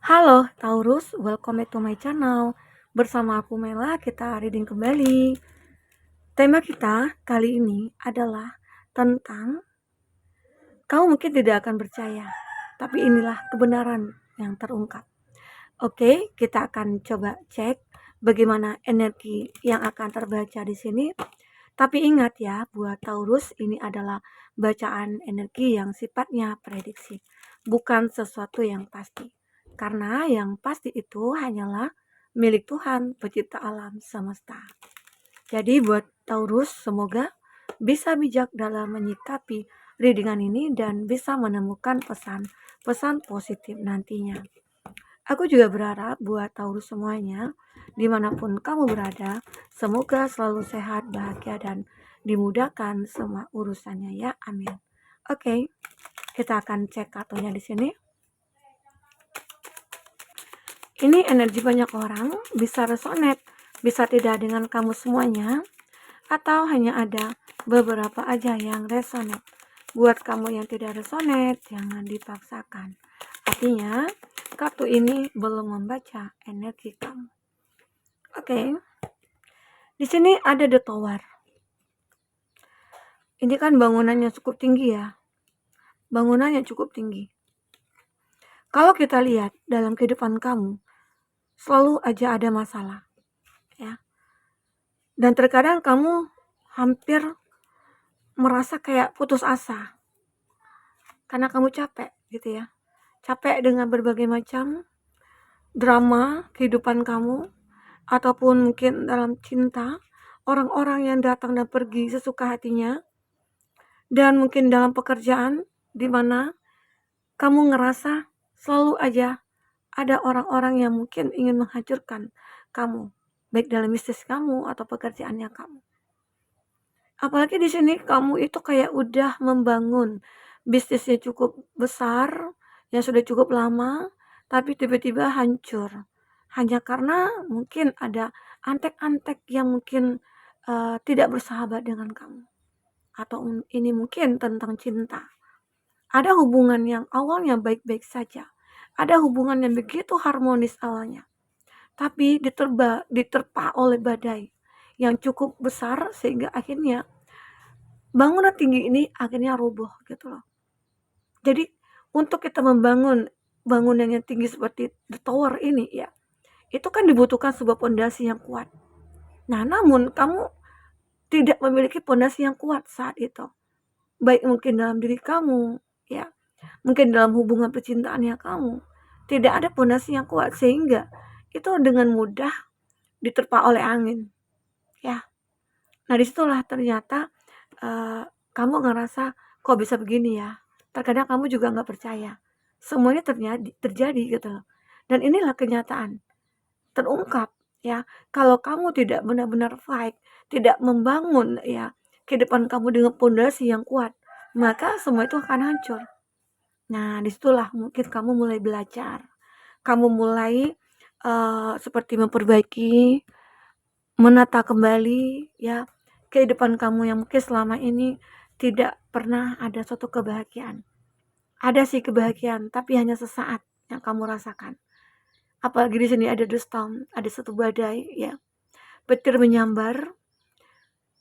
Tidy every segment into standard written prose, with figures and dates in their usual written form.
Halo Taurus, welcome back to my channel. Bersama aku Mela, kita reading kembali. Tema kita kali ini adalah tentang kamu mungkin tidak akan percaya, tapi inilah kebenaran yang terungkap. Oke, kita akan coba cek bagaimana energi yang akan terbaca di sini. Tapi ingat ya, buat Taurus ini adalah bacaan energi yang sifatnya prediksi, bukan sesuatu yang pasti. Karena yang pasti itu hanyalah milik Tuhan, pencipta alam semesta. Jadi buat Taurus, semoga bisa bijak dalam menyikapi readingan ini dan bisa menemukan pesan-pesan positif nantinya. Aku juga berharap buat Taurus semuanya, dimanapun kamu berada, semoga selalu sehat, bahagia, dan dimudahkan semua urusannya ya, amin. Oke, kita akan cek kartunya di sini. Ini energi banyak orang, bisa resonate, bisa tidak dengan kamu semuanya, atau hanya ada beberapa aja yang resonate. Buat kamu yang tidak resonate, jangan dipaksakan. Artinya, kartu ini belum membaca energi kamu. Oke. Di sini ada The Tower. Ini kan bangunannya cukup tinggi ya. Bangunannya cukup tinggi. Kalau kita lihat dalam kehidupan kamu, selalu aja ada masalah. Ya. Dan terkadang kamu hampir merasa kayak putus asa. Karena kamu capek gitu ya. Capek dengan berbagai macam drama kehidupan kamu, ataupun mungkin dalam cinta, orang-orang yang datang dan pergi sesuka hatinya, dan mungkin dalam pekerjaan di mana kamu ngerasa selalu aja ada orang-orang yang mungkin ingin menghancurkan kamu, baik dalam bisnis kamu atau pekerjaannya kamu. Apalagi di sini kamu itu kayak udah membangun bisnisnya cukup besar, yang sudah cukup lama, tapi tiba-tiba hancur. Hanya karena mungkin ada antek-antek yang mungkin tidak bersahabat dengan kamu. Atau ini mungkin tentang cinta. Ada hubungan yang awalnya baik-baik saja. Ada hubungan yang begitu harmonis awalnya. Tapi diterpa oleh badai yang cukup besar sehingga akhirnya bangunan tinggi ini akhirnya roboh gitu loh. Jadi untuk kita membangun bangunan yang tinggi seperti The Tower ini ya, itu kan dibutuhkan sebuah pondasi yang kuat. Nah, namun kamu tidak memiliki pondasi yang kuat saat itu. Baik mungkin dalam diri kamu, ya, mungkin dalam hubungan percintaannya kamu, tidak ada pondasi yang kuat sehingga itu dengan mudah diterpa oleh angin, ya. Nah, disitulah ternyata kamu ngerasa kok bisa begini ya. Terkadang kamu juga nggak percaya. Semuanya terjadi gitu loh. Dan inilah kenyataan. Terungkap ya. Kalau kamu tidak benar-benar fight, tidak membangun ya kehidupan kamu dengan pondasi yang kuat, maka semua itu akan hancur. Nah, disitulah mungkin kamu mulai belajar. Kamu mulai seperti memperbaiki, menata kembali ya kehidupan kamu yang mungkin selama ini tidak pernah ada suatu kebahagiaan. Ada sih kebahagiaan, tapi hanya sesaat yang kamu rasakan. Apalagi di sini ada the storm, ada satu badai ya. Petir menyambar.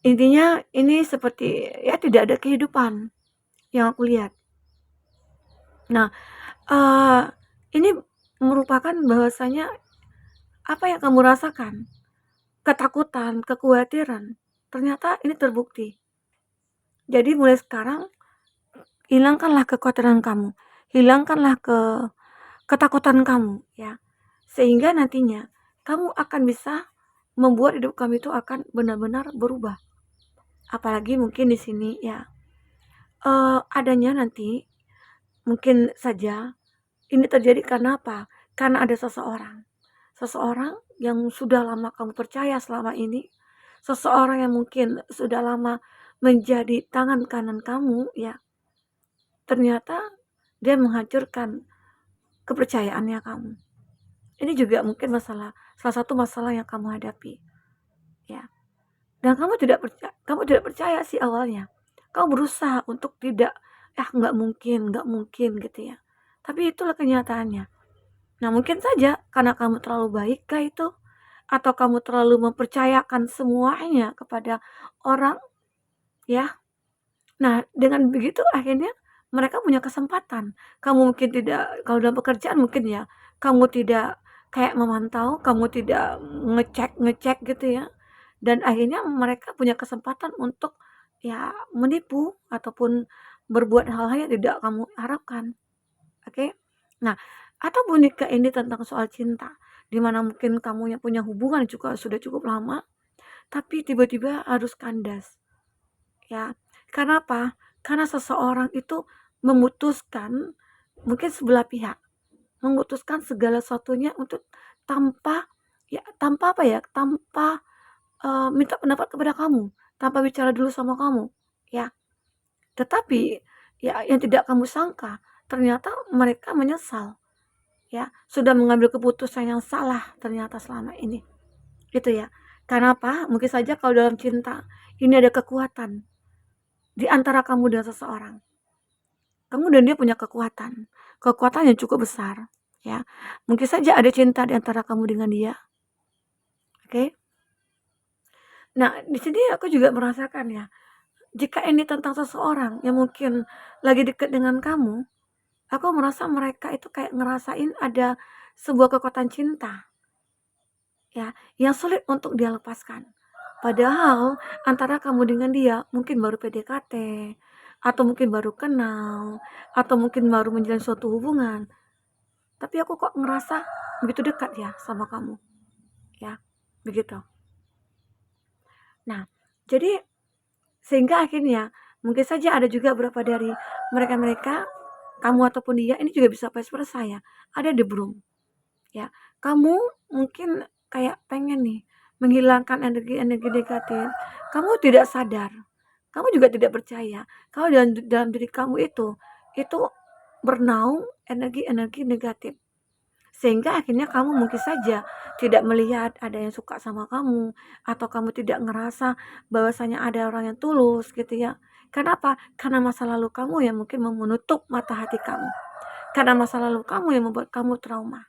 Intinya ini seperti ya tidak ada kehidupan yang aku lihat. Nah, ini merupakan bahwasanya apa yang kamu rasakan, ketakutan, kekhawatiran, ternyata ini terbukti. Jadi mulai sekarang hilangkanlah kekhawatiran kamu, hilangkanlah ketakutan kamu ya. Sehingga nantinya kamu akan bisa membuat hidup kamu itu akan benar-benar berubah. Apalagi mungkin di sini ya adanya nanti mungkin saja ini terjadi karena apa? Karena ada seseorang yang sudah lama kamu percaya selama ini, seseorang yang mungkin sudah lama menjadi tangan kanan kamu ya, ternyata dia menghancurkan kepercayaannya kamu. Ini juga mungkin salah satu masalah yang kamu hadapi ya. Dan kamu tidak percaya sih awalnya. Kamu berusaha untuk tidak, nggak mungkin gitu ya. Tapi itulah kenyataannya. Nah, mungkin saja karena kamu terlalu baik kah itu? Atau kamu terlalu mempercayakan semuanya kepada orang, ya? Nah, dengan begitu akhirnya mereka punya kesempatan. Kamu mungkin tidak kalau dalam pekerjaan mungkin ya, kamu tidak kayak memantau, kamu tidak ngecek-ngecek gitu ya, dan akhirnya mereka punya kesempatan untuk ya menipu ataupun berbuat hal-hal yang tidak kamu harapkan, oke? Nah, ataupun jika ini tentang soal cinta, di mana mungkin kamu yang punya hubungan juga sudah cukup lama, tapi tiba-tiba harus kandas. Ya, karena apa? Karena seseorang itu memutuskan mungkin sebelah pihak, memutuskan segala sesuatunya untuk tanpa tanpa apa ya, tanpa, minta pendapat kepada kamu, tanpa bicara dulu sama kamu, ya. Tetapi, ya yang tidak kamu sangka, ternyata mereka menyesal, ya, sudah mengambil keputusan yang salah ternyata selama ini, gitu ya. Karena apa? Mungkin saja kalau dalam cinta, ini ada kekuatan di antara kamu dan seseorang. Kamu dan dia punya kekuatan yang cukup besar, ya. Mungkin saja ada cinta di antara kamu dengan dia, oke? Nah, di sini aku juga merasakan ya, jika ini tentang seseorang yang mungkin lagi dekat dengan kamu, aku merasa mereka itu kayak ngerasain ada sebuah kekuatan cinta, ya, yang sulit untuk dia lepaskan. Padahal antara kamu dengan dia mungkin baru PDKT, atau mungkin baru kenal, atau mungkin baru menjalin suatu hubungan. Tapi aku kok ngerasa begitu dekat ya sama kamu, ya, begitu. Nah, jadi sehingga akhirnya mungkin saja ada juga beberapa dari mereka-mereka, kamu ataupun dia ini juga bisa vice versa ya, ada the broom, ya. Kamu mungkin kayak pengen nih menghilangkan energi-energi negatif, kamu tidak sadar, kamu juga tidak percaya kalau dalam dalam diri kamu itu bernaung energi-energi negatif. Sehingga akhirnya kamu mungkin saja tidak melihat ada yang suka sama kamu, atau kamu tidak ngerasa bahwasanya ada orang yang tulus gitu ya. Kenapa? Karena masa lalu kamu yang mungkin menutup mata hati kamu. Karena masa lalu kamu yang membuat kamu trauma.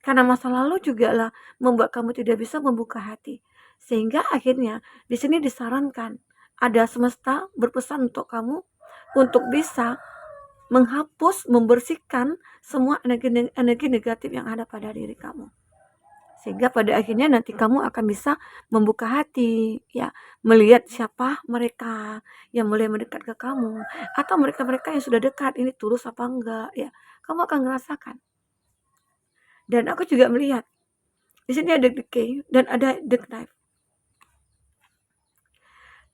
Karena masa lalu juga lah membuat kamu tidak bisa membuka hati. Sehingga akhirnya di sini disarankan ada semesta berpesan untuk kamu untuk bisa menghapus, membersihkan semua energi negatif yang ada pada diri kamu. Sehingga pada akhirnya nanti kamu akan bisa membuka hati, ya, melihat siapa mereka yang mulai mendekat ke kamu, atau mereka-mereka yang sudah dekat ini tulus apa enggak, ya. Kamu akan merasakan. Dan aku juga melihat di sini ada decay dan ada the knife.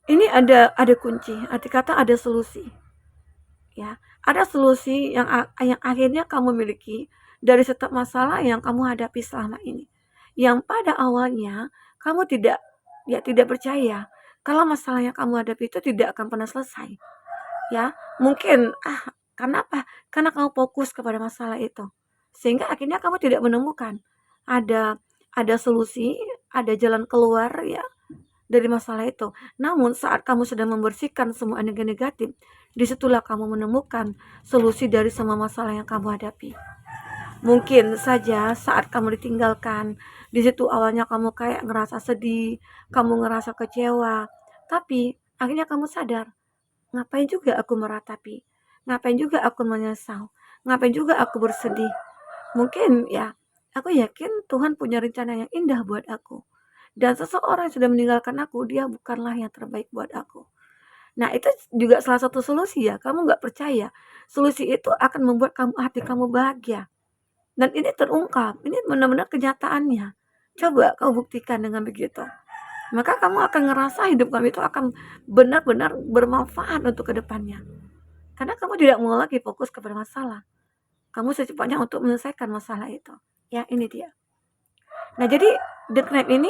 Ini ada kunci, arti kata ada solusi. Ya, ada solusi yang akhirnya kamu miliki dari setiap masalah yang kamu hadapi selama ini. Yang pada awalnya kamu tidak percaya kalau masalah yang kamu hadapi itu tidak akan pernah selesai. Ya, mungkin karena apa? Karena kamu fokus kepada masalah itu. Sehingga akhirnya kamu tidak menemukan ada solusi, ada jalan keluar ya dari masalah itu. Namun saat kamu sudah membersihkan semua energi negatif, disitulah kamu menemukan solusi dari semua masalah yang kamu hadapi. Mungkin saja saat kamu ditinggalkan, di situ awalnya kamu kayak ngerasa sedih, kamu ngerasa kecewa, tapi akhirnya kamu sadar, ngapain juga aku meratapi, ngapain juga aku menyesal, ngapain juga aku bersedih. Mungkin ya, aku yakin Tuhan punya rencana yang indah buat aku. Dan seseorang yang sudah meninggalkan aku, dia bukanlah yang terbaik buat aku. Nah, itu juga salah satu solusi ya. Kamu nggak percaya. Solusi itu akan membuat hati kamu bahagia. Dan ini terungkap. Ini benar-benar kenyataannya. Coba kau buktikan dengan begitu. Maka kamu akan ngerasa hidup kamu itu akan benar-benar bermanfaat untuk kedepannya. Karena kamu tidak mau lagi fokus kepada masalah. Kamu secepatnya untuk menyelesaikan masalah itu. Ya, ini dia. Nah, jadi the knife ini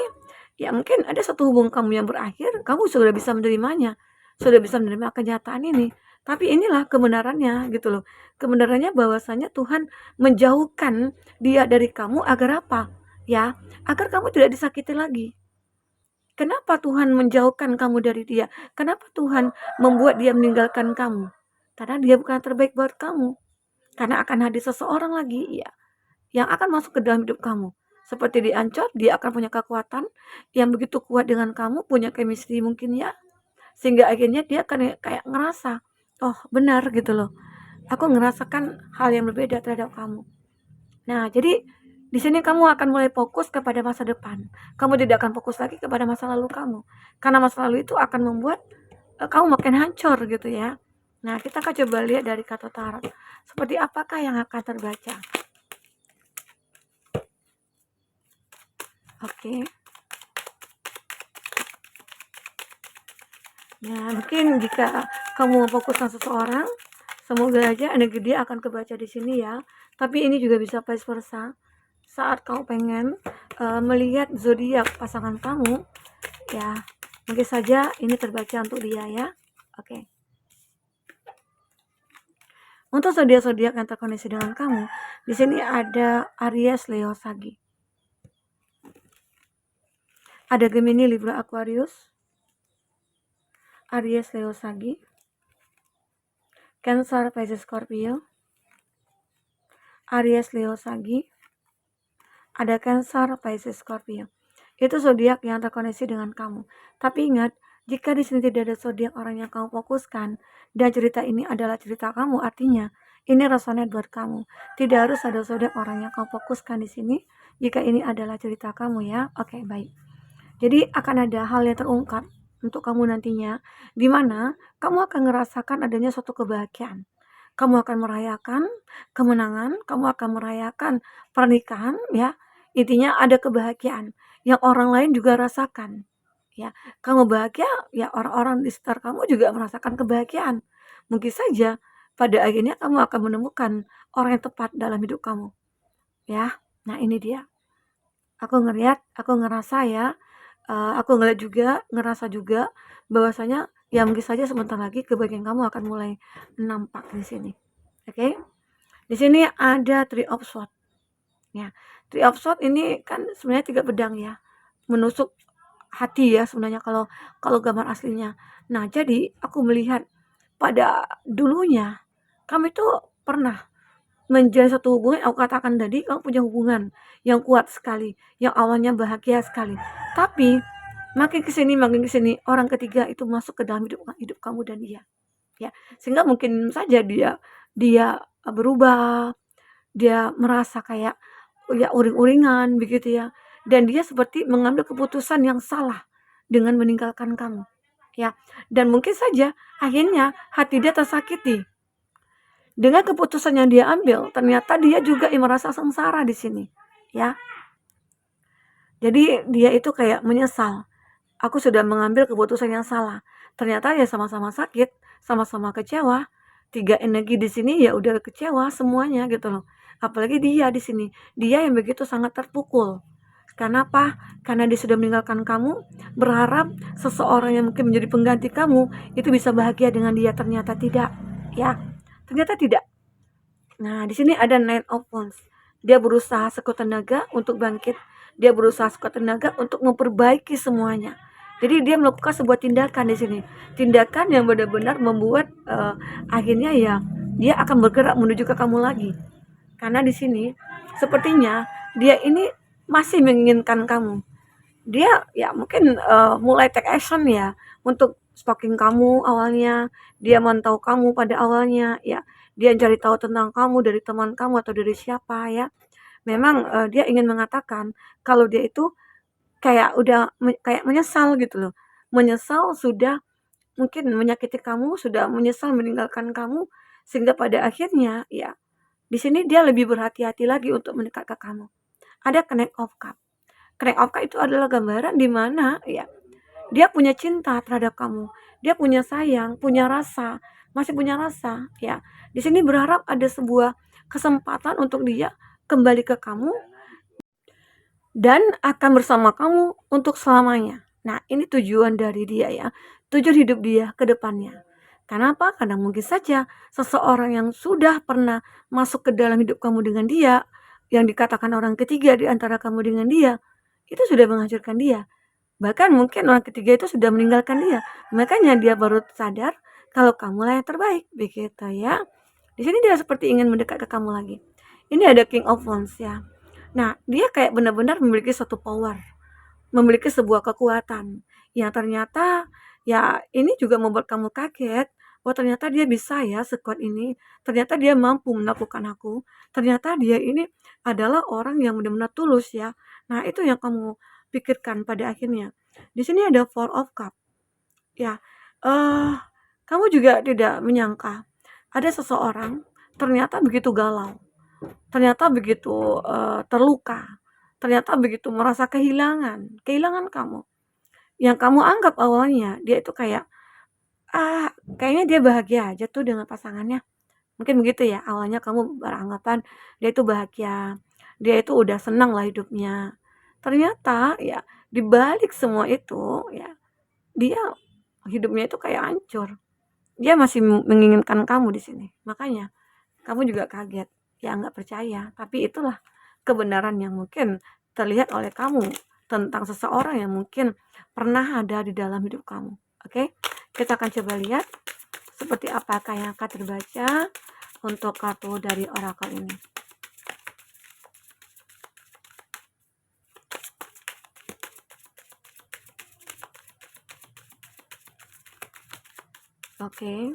ya mungkin ada satu hubungan kamu yang berakhir, kamu sudah bisa menerimanya, sudah bisa menerima kenyataan ini. Tapi inilah kebenarannya gitu loh. Kebenarannya bahwasanya Tuhan menjauhkan dia dari kamu agar apa? Ya, agar kamu tidak disakiti lagi. Kenapa Tuhan menjauhkan kamu dari dia? Kenapa Tuhan membuat dia meninggalkan kamu? Karena dia bukan yang terbaik buat kamu. Karena akan hadir seseorang lagi, ya, yang akan masuk ke dalam hidup kamu. Seperti di Ancor, dia akan punya kekuatan yang begitu kuat dengan kamu, punya chemistry mungkin ya, sehingga akhirnya dia akan kayak ngerasa, oh benar gitu loh, aku ngerasakan hal yang berbeda terhadap kamu. Nah, jadi di sini kamu akan mulai fokus kepada masa depan. Kamu tidak akan fokus lagi kepada masa lalu kamu. Karena masa lalu itu akan membuat kamu makin hancur gitu ya. Nah, kita akan coba lihat dari kartu tarot. Seperti apakah yang akan terbaca? Oke. Nah, mungkin jika kamu memfokuskan seseorang, semoga aja energi dia akan kebaca di sini ya. Tapi ini juga bisa vice versa. Saat kamu pengen melihat zodiak pasangan kamu, ya mungkin saja ini terbaca untuk dia ya. Oke. Untuk zodiak-zodiak yang terkoneksi dengan kamu, di sini ada Aries, Leo, Sagi. Ada Gemini, Libra, Aquarius. Aries, Leo, Sagi. Cancer, Pisces, Scorpio. Aries, Leo, Sagi. Ada Cancer, Pisces, Scorpio. Itu zodiak yang terkoneksi dengan kamu. Tapi ingat, jika di sini tidak ada zodiak orang yang kamu fokuskan dan cerita ini adalah cerita kamu, artinya ini resonate buat kamu. Tidak harus ada zodiak orang yang kamu fokuskan di sini jika ini adalah cerita kamu ya. Oke, baik. Jadi akan ada hal yang terungkap untuk kamu nantinya, di mana kamu akan merasakan adanya suatu kebahagiaan. Kamu akan merayakan kemenangan, kamu akan merayakan pernikahan ya. Intinya ada kebahagiaan yang orang lain juga rasakan. Ya, kamu bahagia, ya orang-orang di sekitar kamu juga merasakan kebahagiaan. Mungkin saja pada akhirnya kamu akan menemukan orang yang tepat dalam hidup kamu. Ya, nah ini dia. Aku ngerasa ya, aku ngeliat juga, ngerasa juga bahwasanya ya mungkin saja sebentar lagi kebahagiaan kamu akan mulai nampak di sini. Oke? Di sini ada Three of Swords. Ya, Three of Swords ini kan sebenarnya 3 pedang ya, menusuk hati ya sebenarnya kalau gambar aslinya. Nah, jadi aku melihat pada dulunya kami tuh pernah menjalin satu hubungan, aku katakan tadi kamu punya hubungan yang kuat sekali, yang awalnya bahagia sekali. Tapi makin ke sini orang ketiga itu masuk ke dalam hidup kamu dan dia. Ya, sehingga mungkin saja dia berubah, dia merasa kayak ya uring-uringan begitu ya. Dan dia seperti mengambil keputusan yang salah dengan meninggalkan kamu. Ya, dan mungkin saja akhirnya hati dia tersakiti. Dengan keputusan yang dia ambil, ternyata dia juga yang merasa sengsara di sini, ya. Jadi dia itu kayak menyesal. Aku sudah mengambil keputusan yang salah. Ternyata ya sama-sama sakit, sama-sama kecewa. 3 energi di sini ya udah kecewa semuanya gitu loh. Apalagi dia di sini, dia yang begitu sangat terpukul. Karena apa? Karena dia sudah meninggalkan kamu, berharap seseorang yang mungkin menjadi pengganti kamu itu bisa bahagia dengan dia, ternyata tidak, ya. Ternyata tidak. Nah, di sini ada Nine of Wands. Dia berusaha sekuat tenaga untuk bangkit. Dia berusaha sekuat tenaga untuk memperbaiki semuanya. Jadi dia melakukan sebuah tindakan di sini. Tindakan yang benar-benar membuat akhirnya ya dia akan bergerak menuju ke kamu lagi. Karena di sini sepertinya dia ini masih menginginkan kamu. Dia ya mungkin mulai take action ya untuk stalking kamu awalnya. Dia mantau kamu pada awalnya ya. Dia cari tahu tentang kamu dari teman kamu atau dari siapa ya. Memang dia ingin mengatakan kalau dia itu kayak udah kayak menyesal gitu loh. Menyesal sudah mungkin menyakiti kamu, sudah menyesal meninggalkan kamu, sehingga pada akhirnya ya di sini dia lebih berhati-hati lagi untuk mendekat ke kamu. Ada Knight of Cup. Knight of Cup itu adalah gambaran di mana ya dia punya cinta terhadap kamu. Dia punya sayang, punya rasa, masih punya rasa ya. Di sini berharap ada sebuah kesempatan untuk dia kembali ke kamu dan akan bersama kamu untuk selamanya. Nah, ini tujuan dari dia ya. Tujuan hidup dia ke depannya. Kenapa? Karena mungkin saja seseorang yang sudah pernah masuk ke dalam hidup kamu dengan dia, yang dikatakan orang ketiga di antara kamu dengan dia, itu sudah menghancurkan dia. Bahkan mungkin orang ketiga itu sudah meninggalkan dia. Makanya dia baru sadar kalau kamulah yang terbaik, begitu ya. Di sini dia seperti ingin mendekat ke kamu lagi. Ini ada King of Wands ya. Nah, dia kayak benar-benar memiliki satu power, memiliki sebuah kekuatan yang ternyata ya ini juga membuat kamu kaget. Oh, ternyata dia bisa ya sekuat ini. Ternyata dia mampu menaklukkan aku. Ternyata dia ini adalah orang yang benar-benar tulus ya. Nah, itu yang kamu pikirkan pada akhirnya. Di sini ada Four of Cup. Ya, eh kamu juga tidak menyangka ada seseorang ternyata begitu galau, ternyata begitu terluka, ternyata begitu merasa kehilangan kamu. Yang kamu anggap awalnya dia itu kayak, kayaknya dia bahagia aja tuh dengan pasangannya. Mungkin begitu ya, awalnya kamu beranggapan dia itu bahagia, dia itu udah senang lah hidupnya. Ternyata ya di balik semua itu ya, dia hidupnya itu kayak hancur. Dia masih menginginkan kamu di sini. Makanya kamu juga kaget, ya nggak percaya. Tapi itulah kebenaran yang mungkin terlihat oleh kamu tentang seseorang yang mungkin pernah ada di dalam hidup kamu. Oke, kita akan coba lihat seperti apakah yang akan terbaca untuk kartu dari oracle ini. Oke.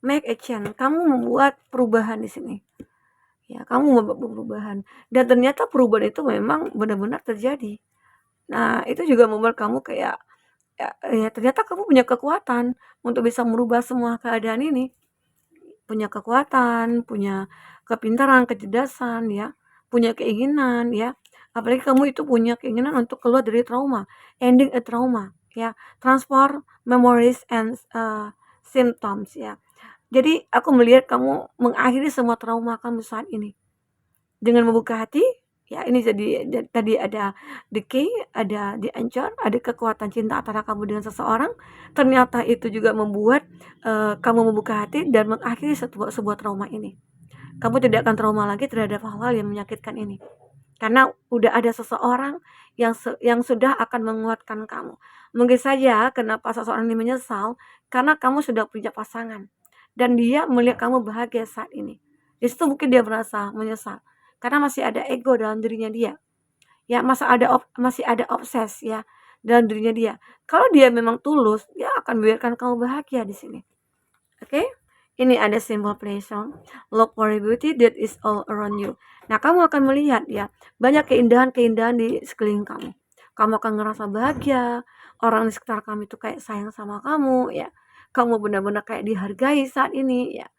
Make a change. Kamu membuat perubahan di sini. Ya, kamu membuat perubahan. Dan ternyata perubahan itu memang benar-benar terjadi. Nah, itu juga membuat kamu kayak ya ternyata kamu punya kekuatan untuk bisa merubah semua keadaan ini. Punya kekuatan, punya kepintaran, kecerdasan ya, punya keinginan ya. Apalagi kamu itu punya keinginan untuk keluar dari trauma, ending a trauma ya, transform memories and symptoms ya. Jadi aku melihat kamu mengakhiri semua trauma kamu saat ini. Dengan membuka hati, ya ini jadi tadi ada decay, ada diancur, ada kekuatan cinta antara kamu dengan seseorang. Ternyata itu juga membuat kamu membuka hati dan mengakhiri sebuah trauma ini. Kamu tidak akan trauma lagi terhadap hal-hal yang menyakitkan ini. Karena udah ada seseorang yang sudah akan menguatkan kamu. Mungkin saja kenapa seseorang ini menyesal, karena kamu sudah punya pasangan dan dia melihat kamu bahagia saat ini. Di situ mungkin dia merasa menyesal karena masih ada ego dalam dirinya dia. Ya, masih ada obses ya dalam dirinya dia. Kalau dia memang tulus, dia akan biarkan kamu bahagia di sini. Oke? Ini ada simbol pleasure, look for beauty that is all around you. Nah, kamu akan melihat ya, banyak keindahan-keindahan di sekeliling kamu. Kamu akan ngerasa bahagia, orang di sekitar kamu itu kayak sayang sama kamu ya. Kamu benar-benar kayak dihargai saat ini ya.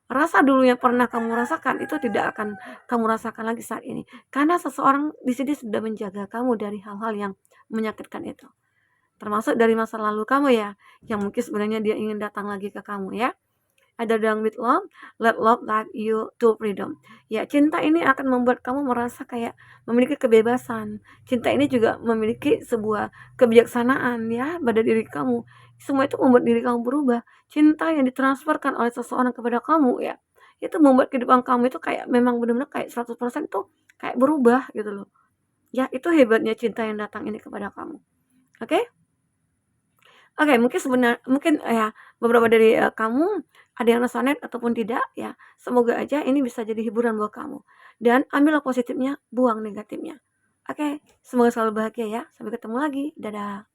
Rasa dulu yang pernah kamu rasakan itu tidak akan kamu rasakan lagi saat ini. Karena seseorang di sini sudah menjaga kamu dari hal-hal yang menyakitkan itu. Termasuk dari masa lalu kamu ya, yang mungkin sebenarnya dia ingin datang lagi ke kamu ya. Ada Down with Love, Let Love Lead You to Freedom. Ya, cinta ini akan membuat kamu merasa kayak memiliki kebebasan. Cinta ini juga memiliki sebuah kebijaksanaan ya pada diri kamu. Semua itu membuat diri kamu berubah. Cinta yang ditransferkan oleh seseorang kepada kamu ya, itu membuat kehidupan kamu itu kayak memang benar-benar kayak 100% tuh kayak berubah gitu loh. Ya, itu hebatnya cinta yang datang ini kepada kamu. Oke? Oke, mungkin ya beberapa dari kamu ada yang resonate ataupun tidak ya. Semoga aja ini bisa jadi hiburan buat kamu. Dan ambillah positifnya, buang negatifnya. Oke, semoga selalu bahagia ya. Sampai ketemu lagi. Dadah.